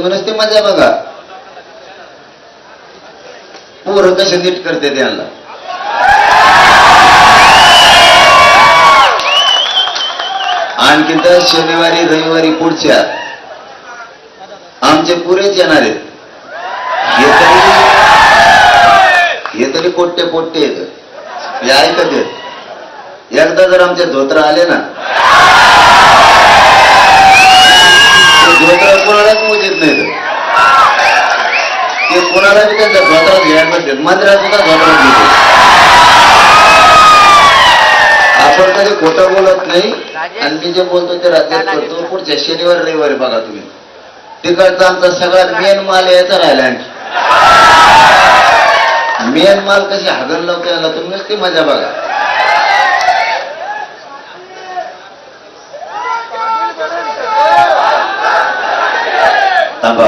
तुम्ही नुसती मजा बघा, पोरं कसे नीट करते त्यांना. आणखी तर शनिवारी रविवारी पुढच्या आमचे पुरेच येणार आहेत. हे तरी पोट्टे पोट्टे येत हे ऐकत येत. एकदा जर आमचे धोत्र आले ना, धोत्र कोणालाच मोजित नाही. ते कोणाला बी त्यांच्या धोत्रात घ्यायला पाहिजे, मंदिरात सुद्धा धोत्रात घेतो. आपण कधी खोटं बोलत नाही आणि मी जे बोलतो ते राज्यात करतो. पुढच्या शनिवार रविवारी बघा तुम्ही, तिकडचा आमचा सगळ्यात मेन माल यायचा राहिला. आणखी मेन माल कशी हागण लावते याला तुम्ही नुसती मजा बघा. थांबा,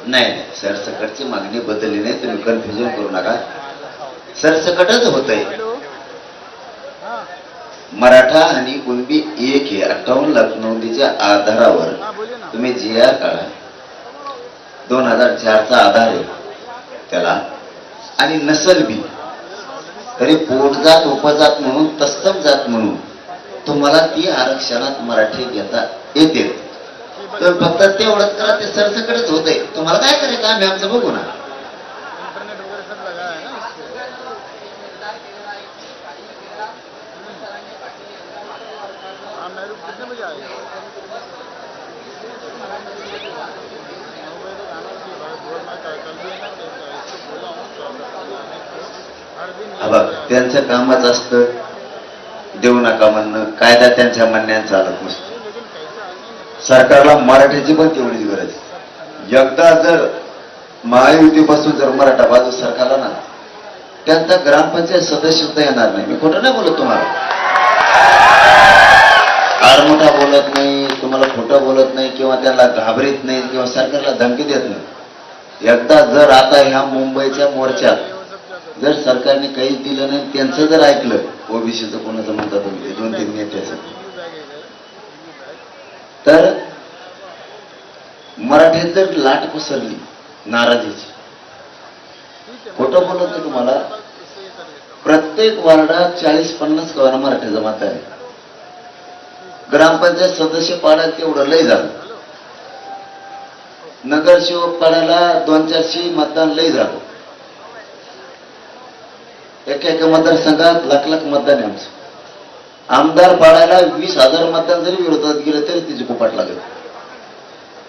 नाही सरसकटची मागणी बदलली नाही, तुम्ही कन्फ्युजन करू नका. सरसकटच होत आहे. मराठा आणि कुणबी एक हे 58 लाख नोंदीच्या आधारावर तुम्ही GR काढा. 2004चा आधार आहे त्याला. आणि नसल बी तरी पोटजात उपजात म्हणून तत्सम जात म्हणून तुम्हाला ती आरक्षणात मराठी घेता येते. तर फक्त तेवढंच करा, ते सरसकटच होत आहे. तुम्हाला काय करायचं आम्ही आमचं बघू ना. त्यांचं कामच असतं देऊ नका म्हणणं. कायदा त्यांच्या म्हणण्यात चालत नसतो. सरकारला मराठीची पण तेवढीच गरज आहे. एकदा जर महायुतीपासून जर मराठा बाजू सरकारला ना, त्यांचा ग्रामपंचायत सदस्य सुद्धा येणार नाही. मी खोटं नाही बोलत तुम्हाला, आडमोठा बोलत नाही, तुम्हाला खोटं बोलत नाही किंवा त्याला घाबरीत नाही किंवा सरकारला धमकी देत नाही. एकदा जर आता ह्या मुंबईच्या मोर्चात जर सरकारने काहीच दिलं नाही, त्यांचं जर ऐकलं, ओबीसीचं कोणाचं म्हणतात तुम्ही 2-3 नेत्याचं, तर मराठीत जर लाट पसरली नाराजीची, खोटं बोलत नाही तुम्हाला, प्रत्येक वार्डात 40-50 गावांना मराठीचं मत आहे. ग्रामपंचायत सदस्य पाडायला तेवढं लय झालं. नगरसेवक पाडायला 200-400 मतदान लय झालं. एका मतदारसंघात लाख मतदान आहे आमचं. आमदार पाडायला 20,000 मतदान जरी विरोधात गेलं तरी तिची कुपाट लागेल.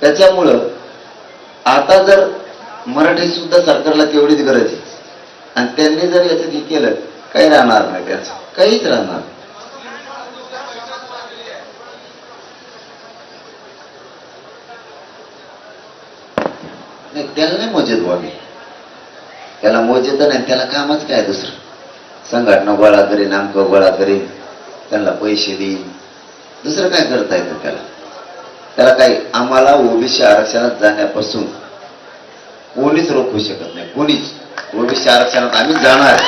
त्याच्यामुळं आता जर मराठी सुद्धा सरकारला तेवढीच गरज आहे. आणि त्यांनी जर याचं हे केलं, काही राहणार नाही, त्याचं काहीच राहणार नाही. त्याला नाही मोजेत व्हावी, त्याला मोजेत नाही. त्याला कामच काय दुसरं, संघटना गोळा करीन, अंक गोळा करीन, त्यांना पैसे देईन, दुसरं काय करता येतं त्याला. त्याला काही आम्हाला ओबीसी आरक्षणात जाण्यापासून कोणीच रोखू शकत नाही, कोणीच. ओबीसी आरक्षणात आम्ही जाणार.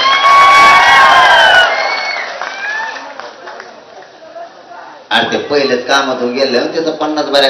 आणि ते पहिलेच कामातून गेले त्याचं 50 बऱ्या